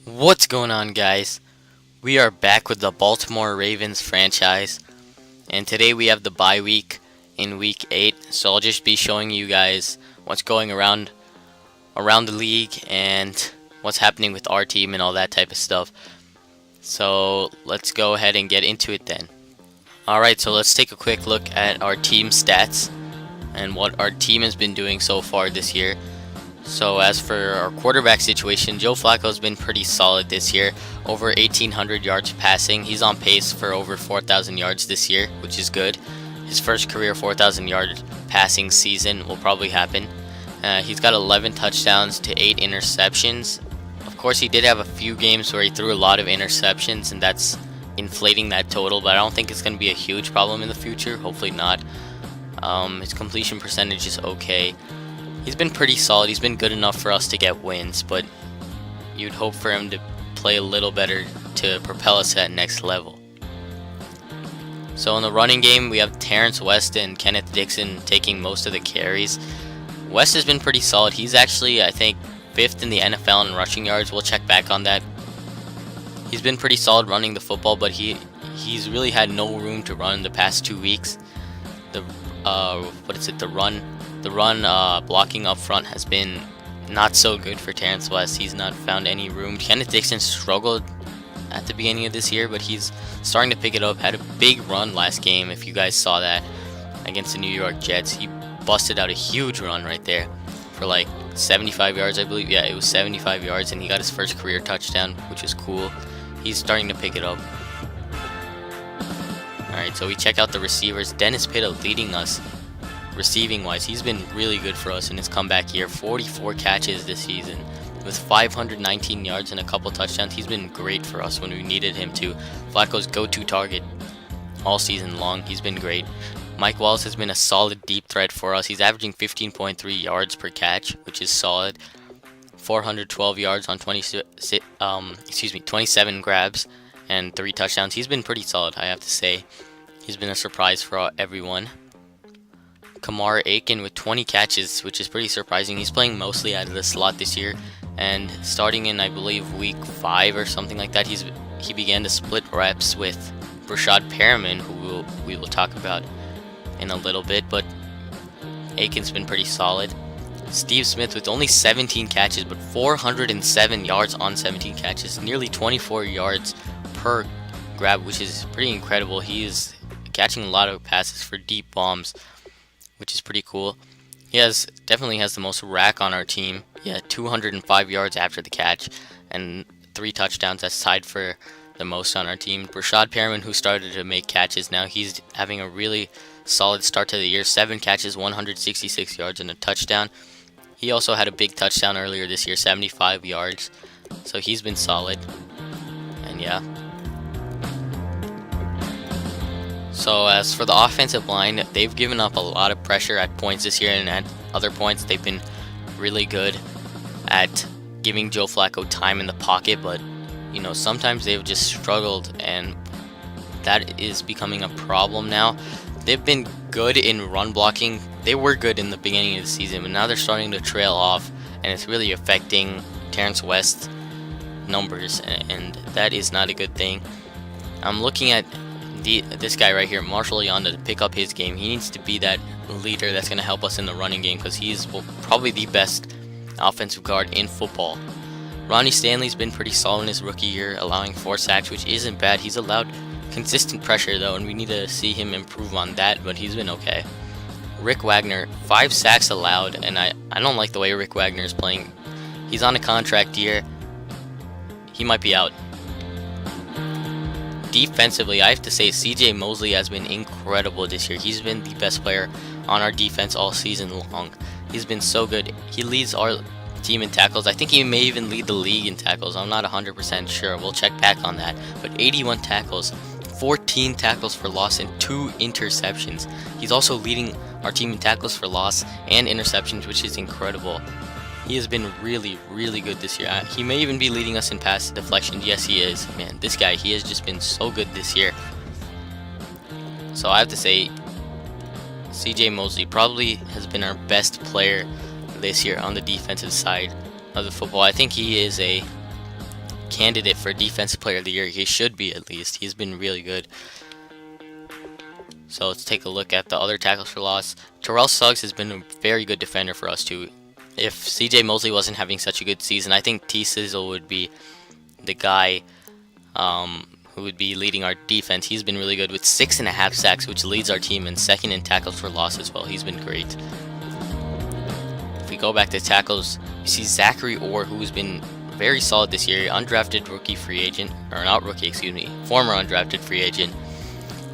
What's going on, guys? We are back with the Baltimore Ravens franchise, and today we have the bye week in week 8. So I'll just be showing you guys what's going around the league and what's happening with our team and all that type of stuff. So let's go ahead and get into it then. Alright, so let's take a quick look at our team stats and what our team has been doing so far this year. So as for our quarterback situation, Joe Flacco's been pretty solid this year, over 1,800 yards passing. He's on pace for over 4,000 yards this year, which is good. His first career 4,000 yard passing season will probably happen. He's got 11 touchdowns to 8 interceptions. Of course, he did have a few games where he threw a lot of interceptions, and that's inflating that total, but I don't think it's going to be a huge problem in the future. Hopefully not. His completion percentage is okay. He's been pretty solid. He's been good enough for us to get wins, but you'd hope for him to play a little better to propel us to that next level. So in the running game, we have Terrence West and Kenneth Dixon taking most of the carries. West has been pretty solid. He's actually, I think, 5th in the NFL in rushing yards. We'll check back on that. He's been pretty solid running the football, but he's really had no room to run the past 2 weeks. The run blocking up front has been not so good for Terrence West. He's not found any room. Kenneth Dixon struggled at the beginning of this year, but he's starting to pick it up. Had a big run last game, if you guys saw that, against the New York Jets. He busted out a huge run right there for like 75 yards, I believe. Yeah, it was 75 yards, and he got his first career touchdown, which is cool. He's starting to pick it up. Alright, so we check out the receivers. Dennis Pitta leading us receiving wise. He's been really good for us in his comeback year. 44 catches this season with 519 yards and a couple touchdowns. He's been great for us when we needed him to. Flacco's go-to target all season long. He's been great. Mike Wallace has been a solid deep threat for us. He's averaging 15.3 yards per catch, which is solid. 412 yards on 27 grabs and 3 touchdowns. He's been pretty solid, I have to say. He's been a surprise for everyone. Kamar Aiken with 20 catches, which is pretty surprising. He's playing mostly out of the slot this year, and starting in, I believe, week 5 or something like that, he began to split reps with Brashad Perriman, who we will talk about in a little bit, but Aiken's been pretty solid. Steve Smith with only 17 catches, but 407 yards on 17 catches, nearly 24 yards per grab, which is pretty incredible. He is catching a lot of passes for deep bombs, which is pretty cool. He definitely has the most rack on our team. He had 205 yards after the catch and 3 touchdowns. That's tied for the most on our team. Brashad Perriman, who started to make catches now, he's having a really solid start to the year. 7 catches, 166 yards, and a touchdown. He also had a big touchdown earlier this year, 75 yards. So he's been solid. And yeah. So as for the offensive line, they've given up a lot of pressure at points this year, and at other points they've been really good at giving Joe Flacco time in the pocket, but sometimes they've just struggled, and that is becoming a problem now. They've been good in run blocking. They were good in the beginning of the season, but now they're starting to trail off, and it's really affecting Terrence West's numbers, and that is not a good thing. I'm looking at this guy right here, Marshall Yonda, to pick up his game. He needs to be that leader that's going to help us in the running game, because he's probably the best offensive guard in football. Ronnie Stanley's been pretty solid in his rookie year, allowing 4 sacks, which isn't bad. He's allowed consistent pressure though, and we need to see him improve on that, but he's been okay. Rick Wagner, 5 sacks allowed, and I don't like the way Rick Wagner is playing. He's on a contract year. He might be out. Defensively, I have to say CJ Mosley has been incredible this year. He's been the best player on our defense all season long. He's been so good. He leads our team in tackles. I think he may even lead the league in tackles. I'm not 100% sure. We'll check back on that. But 81 tackles, 14 tackles for loss, and 2 interceptions. He's also leading our team in tackles for loss and interceptions, which is incredible. He has been really, really good this year. He may even be leading us in pass deflection. Yes, he is. Man, this guy, he has just been so good this year. So I have to say, CJ Mosley probably has been our best player this year on the defensive side of the football. I think he is a candidate for Defensive Player of the Year. He should be, at least. He's been really good. So let's take a look at the other tackles for loss. Terrell Suggs has been a very good defender for us too. If CJ Mosley wasn't having such a good season, I think T Sizzle would be the guy who would be leading our defense. He's been really good with 6.5 sacks, which leads our team in second in tackles for loss as well. He's been great. If we go back to tackles, you see Zachary Orr, who's been very solid this year. Undrafted rookie free agent, or not rookie, excuse me, former undrafted free agent.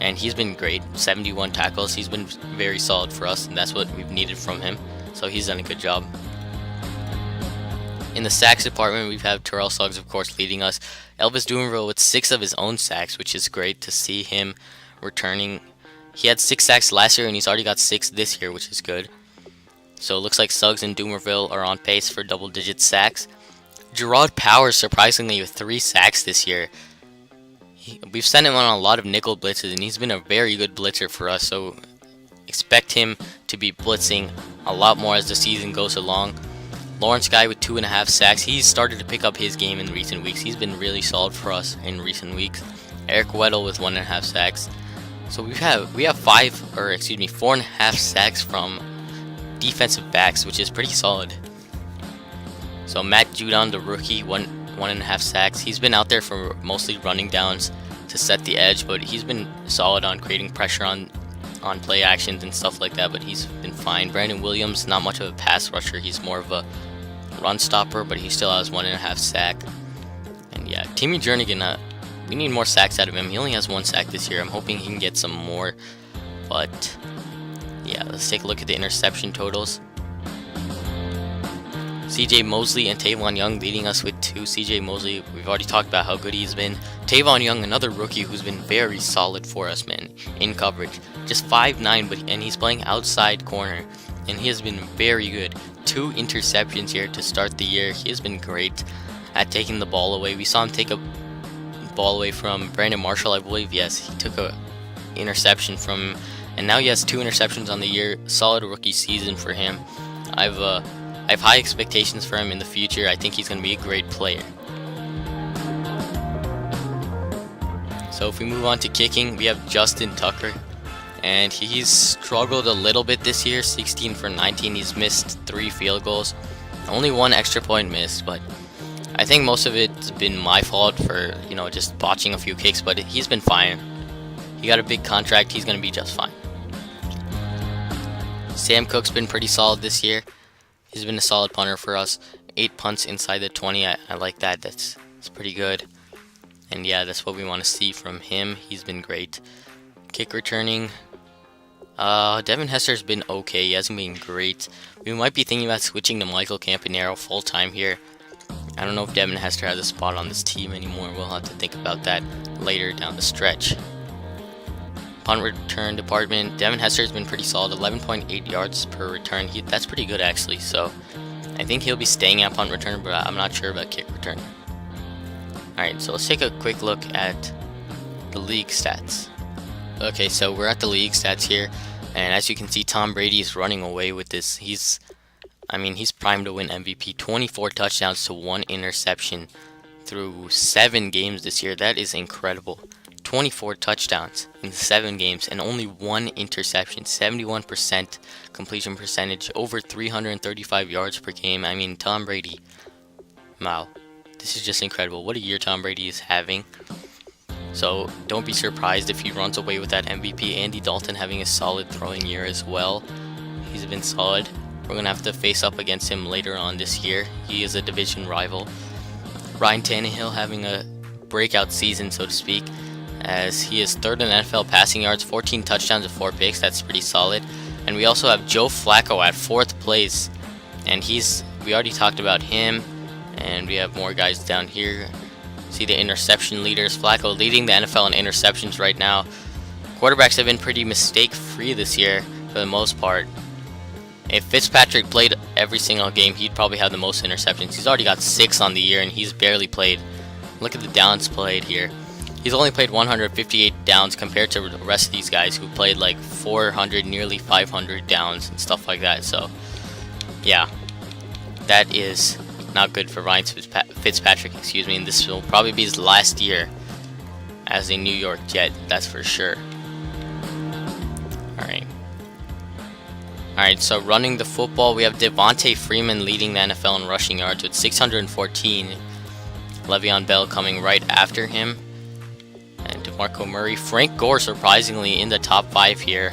And he's been great, 71 tackles. He's been very solid for us, and that's what we've needed from him. So he's done a good job. In the sacks department, we have Terrell Suggs, of course, leading us. Elvis Dumerville with 6 of his own sacks, which is great to see him returning. He had 6 sacks last year, and he's already got 6 this year, which is good. So it looks like Suggs and Dumerville are on pace for double-digit sacks. Gerard Powers, surprisingly, with 3 sacks this year. We've sent him on a lot of nickel blitzes, and he's been a very good blitzer for us, so expect him to be blitzing a lot more as the season goes along. Lawrence Guy with 2.5 sacks. He's started to pick up his game in recent weeks. He's been really solid for us in recent weeks. Eric Weddle with 1.5 sacks. So we have 4.5 sacks from defensive backs, which is pretty solid. So Matt Judon, the rookie, 1.5 sacks. He's been out there for mostly running downs to set the edge, but he's been solid on creating pressure on play actions and stuff like that, but he's been fine. Brandon Williams, not much of a pass rusher. He's more of a run stopper, but he still has 1.5 sack. And yeah, Timmy Jernigan, we need more sacks out of him. He only has 1 sack this year. I'm hoping he can get some more, but yeah, let's take a look at the interception totals. CJ Mosley and Tavon Young leading us with 2. CJ Mosley, we've already talked about how good he's been. Tavon Young, another rookie who's been very solid for us, man, in coverage. Just 5'9", and he's playing outside corner, and he has been very good. 2 interceptions here to start the year. He has been great at taking the ball away. We saw him take a ball away from Brandon Marshall, I believe. Yes, he took a interception from, and now he has 2 interceptions on the year. Solid rookie season for him. I have high expectations for him in the future. I think he's going to be a great player. So if we move on to kicking, we have Justin Tucker, and he's struggled a little bit this year. 16 for 19. He's missed 3 field goals, only 1 extra point missed, but I think most of it's been my fault for, just botching a few kicks, but he's been fine. He got a big contract. He's going to be just fine. Sam Cook's been pretty solid this year. He's been a solid punter for us. 8 punts inside the 20. I like that. That's pretty good. And yeah, that's what we want to see from him. He's been great. Kick returning. Devin Hester's been okay. He hasn't been great. We might be thinking about switching to Michael Campanaro full time here. I don't know if Devin Hester has a spot on this team anymore. We'll have to think about that later down the stretch. Punt return department, Devin Hester has been pretty solid, 11.8 yards per return. That's pretty good actually, so I think he'll be staying at punt return, but I'm not sure about kick return. Alright, so let's take a quick look at the league stats. Okay, so we're at the league stats here, and as you can see, Tom Brady is running away with this. He's primed to win MVP. 24 touchdowns to 1 interception through 7 games this year. That is incredible. 24 touchdowns in 7 games and only 1 interception. 71% completion percentage, over 335 yards per game. Tom Brady, wow, this is just incredible. What a year Tom Brady is having. So don't be surprised if he runs away with that MVP. Andy Dalton having a solid throwing year as well. He's been solid. We're going to have to face up against him later on this year. He is a division rival. Ryan Tannehill having a breakout season, so to speak, as he is 3rd in NFL passing yards, 14 touchdowns and 4 picks. That's pretty solid. And we also have Joe Flacco at 4th place, and we already talked about him, and we have more guys down here. See the interception leaders. Flacco leading the NFL in interceptions right now. Quarterbacks have been pretty mistake-free this year for the most part. If Fitzpatrick played every single game, he'd probably have the most interceptions. He's already got 6 on the year, and he's barely played. Look at the downs played here. He's only played 158 downs compared to the rest of these guys who played like 400, nearly 500 downs and stuff like that. So, yeah, that is not good for Ryan Fitzpatrick, excuse me, and this will probably be his last year as a New York Jet, that's for sure. Alright, so running the football, we have Devontae Freeman leading the NFL in rushing yards with 614. Le'Veon Bell coming right after him. And DeMarco Murray. Frank Gore surprisingly in the top 5 here.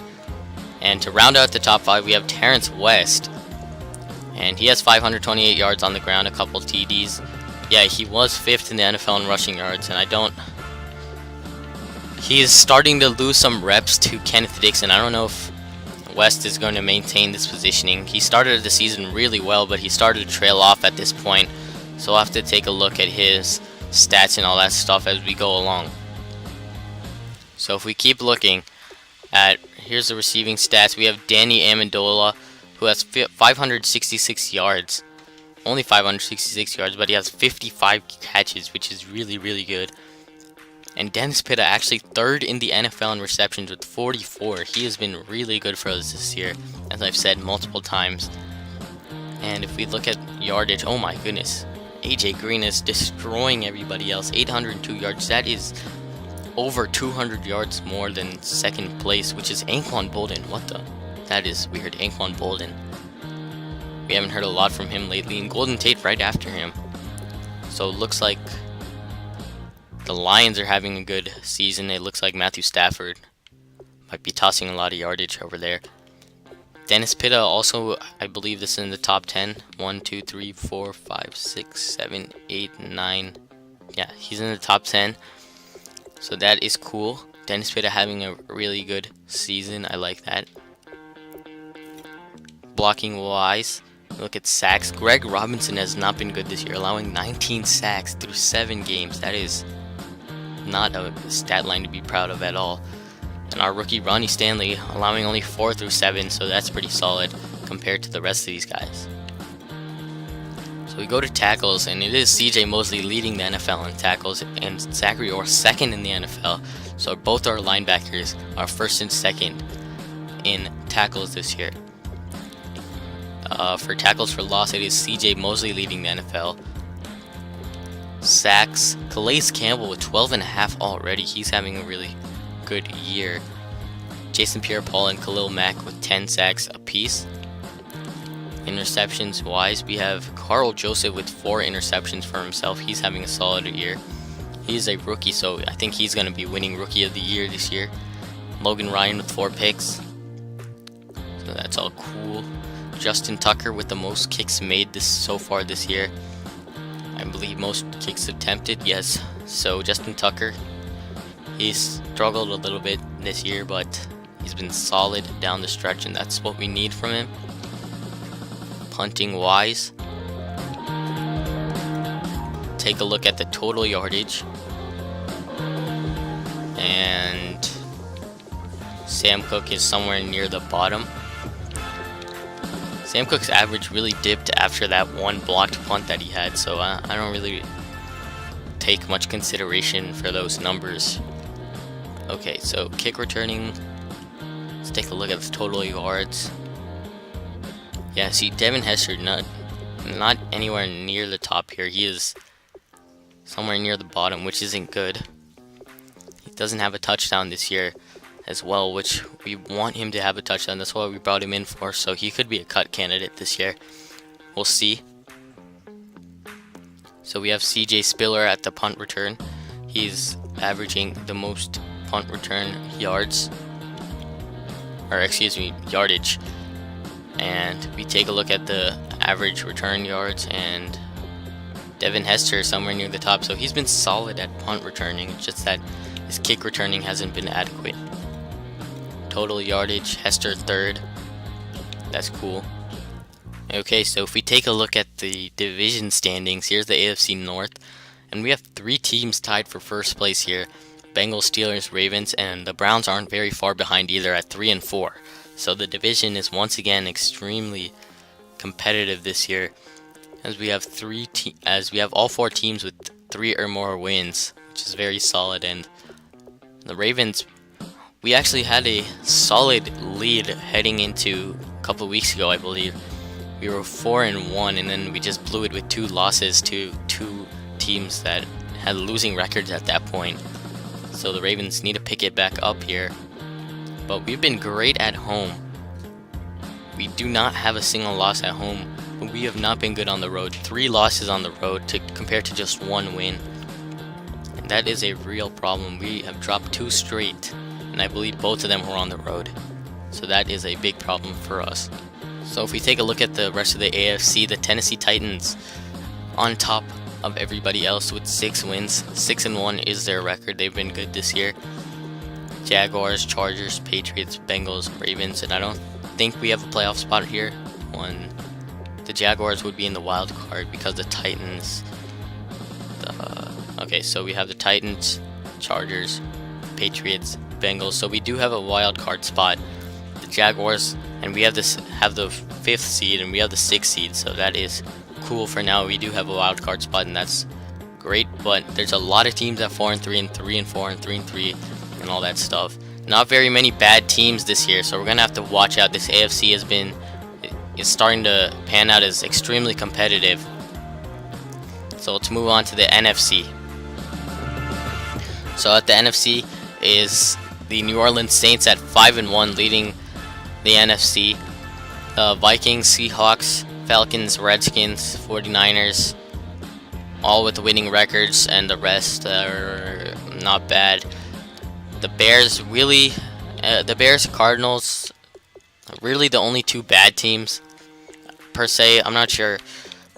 And to round out the top 5, we have Terrence West. And he has 528 yards on the ground, a couple TDs. Yeah, he was 5th in the NFL in rushing yards, and he is starting to lose some reps to Kenneth Dixon. I don't know if West is going to maintain this positioning. He started the season really well, but he started to trail off at this point. So we'll have to take a look at his stats and all that stuff as we go along. So if we keep looking at, here's the receiving stats. We have Danny Amendola, who has 566 yards. Only 566 yards, but he has 55 catches, which is really, really good. And Dennis Pitta actually 3rd in the NFL in receptions with 44. He has been really good for us this year, as I've said multiple times. And if we look at yardage, oh my goodness. AJ Green is destroying everybody else. 802 yards. That is over 200 yards more than second place, which is Anquan Bolden. What the? That is weird. Anquan Bolden. We haven't heard a lot from him lately. And Golden Tate right after him. So it looks like the Lions are having a good season. It looks like Matthew Stafford might be tossing a lot of yardage over there. Dennis Pitta also, I believe this is in the top 10. 1, 2, 3, 4, 5, 6, 7, 8, 9. Yeah, he's in the top 10. So that is cool. Dennis Pitta having a really good season. I like that. Blocking wise, look at sacks. Greg Robinson has not been good this year, allowing 19 sacks through 7 games. That is not a stat line to be proud of at all. And our rookie Ronnie Stanley allowing only 4 through 7, so that's pretty solid compared to the rest of these guys. So we go to tackles, and it is CJ Mosley leading the NFL in tackles, and Zachary Orr 2nd in the NFL. So both our linebackers are 1st and 2nd in tackles this year. For tackles for loss, it is CJ Mosley leading the NFL. Sacks, Calais Campbell with 12.5 already. He's having a really good year. Jason Pierre-Paul and Khalil Mack with 10 sacks apiece. Interceptions wise, we have Carl Joseph with 4 interceptions for himself. He's having a solid year. He's a rookie, so I think he's going to be winning Rookie of the Year this year. Logan Ryan with 4 picks. So that's all cool. Justin Tucker with the most kicks made so far this year. I believe most kicks attempted, yes. So Justin Tucker, he's struggled a little bit this year, but he's been solid down the stretch, and that's what we need from him. Punting wise, take a look at the total yardage, and Sam Cook is somewhere near the bottom. Sam Cook's average really dipped after that one blocked punt that he had, so I don't really take much consideration for those numbers. Okay, so kick returning, let's take a look at the total yards. Yeah, see, Devin Hester not anywhere near the top here. He is somewhere near the bottom, which isn't good. He doesn't have a touchdown this year as well, which we want him to have a touchdown. That's what we brought him in for, so he could be a cut candidate this year. We'll see. So we have CJ Spiller at the punt return. He's averaging the most punt return yards, or excuse me, yardage. And we take a look at the average return yards, and Devin Hester is somewhere near the top, so he's been solid at punt returning. It's just that his kick returning hasn't been adequate. Total yardage, Hester 3rd. That's cool. Okay, so if we take a look at the division standings, here's the AFC North, and we have 3 teams tied for first place here. Bengals, Steelers, Ravens, and the Browns aren't very far behind either at 3 and 4. So the division is once again extremely competitive this year, as we have all 4 teams with 3 or more wins, which is very solid. And the Ravens, we actually had a solid lead heading into a couple of weeks ago, I believe, We were 4-1, and then we just blew it with 2 losses to 2 teams that had losing records at that point. So the Ravens need to pick it back up here. But we've been great at home. We do not have a single loss at home, but we have not been good on the road. 3 losses on the road compared to just 1 win. And that is a real problem. We have dropped 2 straight, and I believe both of them were on the road. So that is a big problem for us. So if we take a look at the rest of the AFC, the Tennessee Titans on top of everybody else with 6 wins. 6-1 is their record. They've been good this year. Jaguars, Chargers, Patriots, Bengals, Ravens, and I don't think we have a playoff spot here. The Jaguars would be in the wild card because the Titans. Okay, so we have the Titans, Chargers, Patriots, Bengals. So we do have a wild card spot. The Jaguars, and we have the 5th seed, and we have the 6th seed. So that is cool for now. We do have a wild card spot, and that's great. But there's a lot of teams at 4-3 and 3-4 and 3-3 and all that stuff. Not very many bad teams this year, so we're gonna have to watch out. This AFC is starting to pan out as extremely competitive. So let's move on to the NFC. So at the NFC is the New Orleans Saints at 5-1, leading the NFC. Vikings, Seahawks, Falcons, Redskins, 49ers, all with winning records, and the rest are not bad. The Bears, Cardinals, really the only 2 bad teams per se. I'm not sure,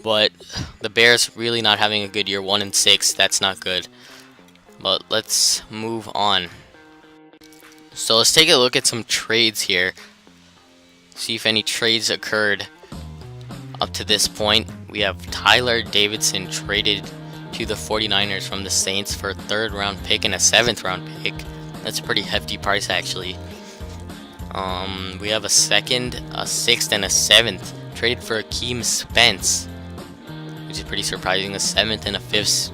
but the Bears really not having a good year. 1-6, that's not good. But let's move on. So let's take a look at some trades here. See if any trades occurred up to this point. We have Tyler Davidson traded to the 49ers from the Saints for a 3rd round pick and a 7th round pick. That's a pretty hefty price, actually. We have a 2nd, a 6th, and a 7th traded for Akeem Spence, which is pretty surprising. A 7th and a 5th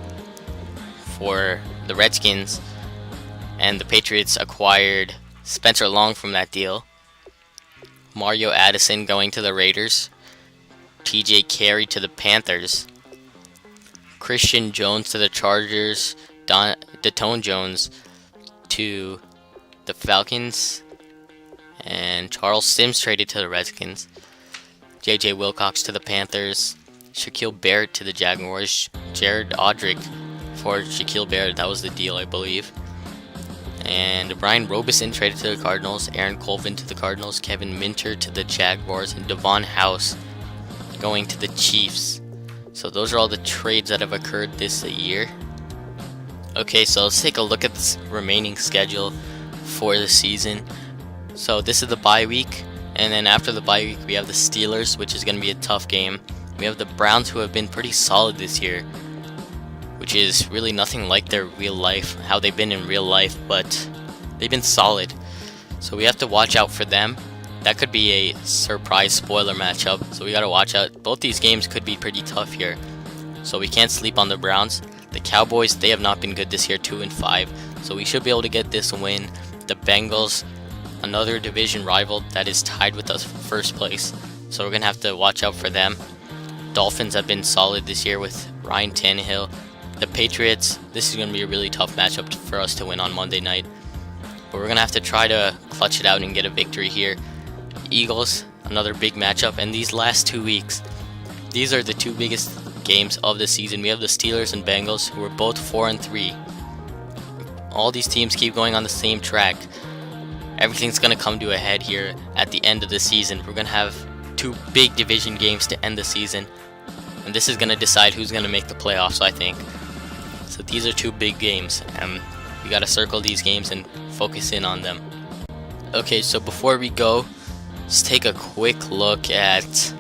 for the Redskins, and the Patriots acquired Spencer Long from that deal. Mario Addison going to the Raiders. TJ Carey to the Panthers. Christian Jones to the Chargers. Datone Jones to the Falcons, and Charles Sims traded to the Redskins. JJ Wilcox to the Panthers. Shaquille Barrett to the Jaguars. Jared Odrick for Shaquille Barrett, that was the deal, I believe. And Brian Robeson traded to the Cardinals. Aaron Colvin to the Cardinals. Kevin Minter to the Jaguars, and Devon House going to the Chiefs. So those are all the trades that have occurred this year. Okay, so let's take a look at the remaining schedule for the season. So this is the bye week, and then after the bye week we have the Steelers, which is going to be a tough game. We have the Browns, who have been pretty solid this year, which is really nothing like their real life, how they've been in real life, but they've been solid. So we have to watch out for them. That could be a surprise spoiler matchup, so we got to watch out. Both these games could be pretty tough here, so we can't sleep on the Browns. The Cowboys, they have not been good this year, 2-5, so we should be able to get this win. The Bengals, another division rival that is tied with us for 1st place, so we're going to have to watch out for them. Dolphins have been solid this year with Ryan Tannehill. The Patriots, this is going to be a really tough matchup for us to win on Monday night, but we're going to have to try to clutch it out and get a victory here. Eagles, another big matchup, and these last 2 weeks, these are the 2 biggest games of the season. We have the Steelers and Bengals, who are both 4-3. All these teams keep going on the same track. Everything's going to come to a head here at the end of the season. We're going to have 2 big division games to end the season, and this is going to decide who's going to make the playoffs, I think. So these are 2 big games, and we got to circle these games and focus in on them. Okay, so before we go, let's take a quick look at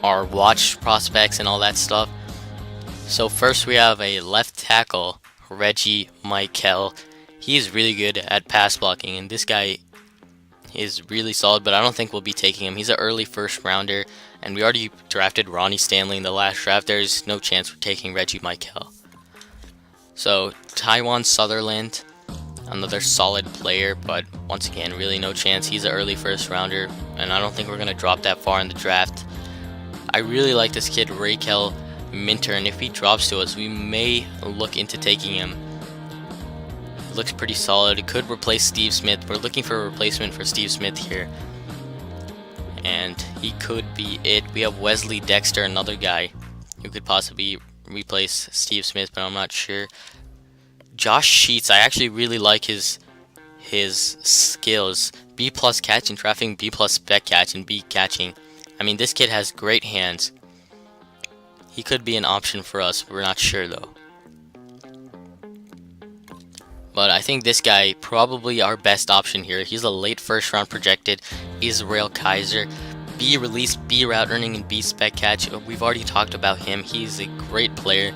our watch prospects and all that stuff. So first we have a left tackle, Reggie Michael. He's really good at pass blocking, and this guy is really solid, but I don't think we'll be taking him. He's an early 1st rounder, and we already drafted Ronnie Stanley in the last draft. There's no chance we're taking Reggie Michael. So Taiwan Sutherland, Another solid player, but once again, really no chance. He's an early first rounder, and I don't think we're going to drop that far in the draft. I really like this kid, Raquel Minter, and if he drops to us, we may look into taking him. He looks pretty solid. It could replace Steve Smith. We're looking for a replacement for Steve Smith here, and he could be it. We have Wesley Dexter, another guy who could possibly replace Steve Smith, but I'm not sure. Josh Sheets, I actually really like his skills. B+ catch and trafficking, B+ spec catch, and B catching. I mean, this kid has great hands. He could be an option for us. We're not sure though. But I think this guy probably our best option here. He's a late first round projected. Israel Kaiser. B release, B route earning, and B spec catch. We've already talked about him. He's a great player.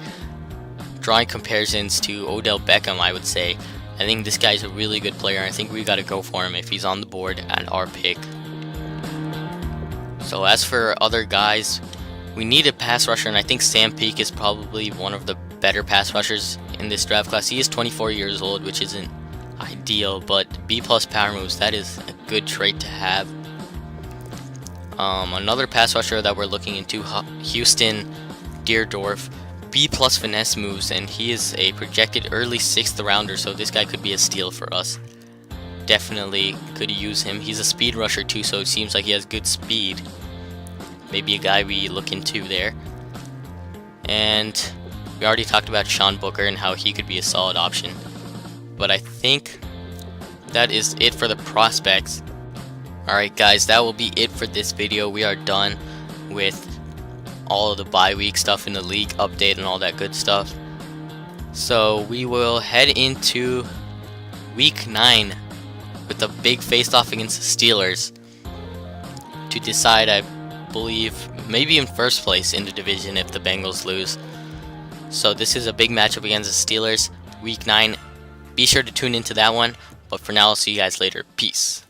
Drawing comparisons to Odell Beckham, I would say. I think this guy's a really good player. I think we got to go for him if he's on the board at our pick. So as for other guys, we need a pass rusher, and I think Sam Peake is probably one of the better pass rushers in this draft class. He is 24 years old, which isn't ideal, but B+ power moves, that is a good trait to have. Another pass rusher that we're looking into, Houston Deerdorf. B+ finesse moves, and he is a projected early 6th rounder, so this guy could be a steal for us. Definitely could use him. He's a speed rusher too, so it seems like he has good speed. Maybe a guy we look into there. And we already talked about Sean Booker and how he could be a solid option. But I think that is it for the prospects. Alright guys, that will be it for this video. We are done with all of the bye week stuff in the league update and all that good stuff. So we will head into week 9 with a big face-off against the Steelers to decide, I believe, maybe in first place in the division if the Bengals lose. So this is a big matchup against the Steelers, week 9. Be sure to tune into that one, but for now I'll see you guys later. Peace.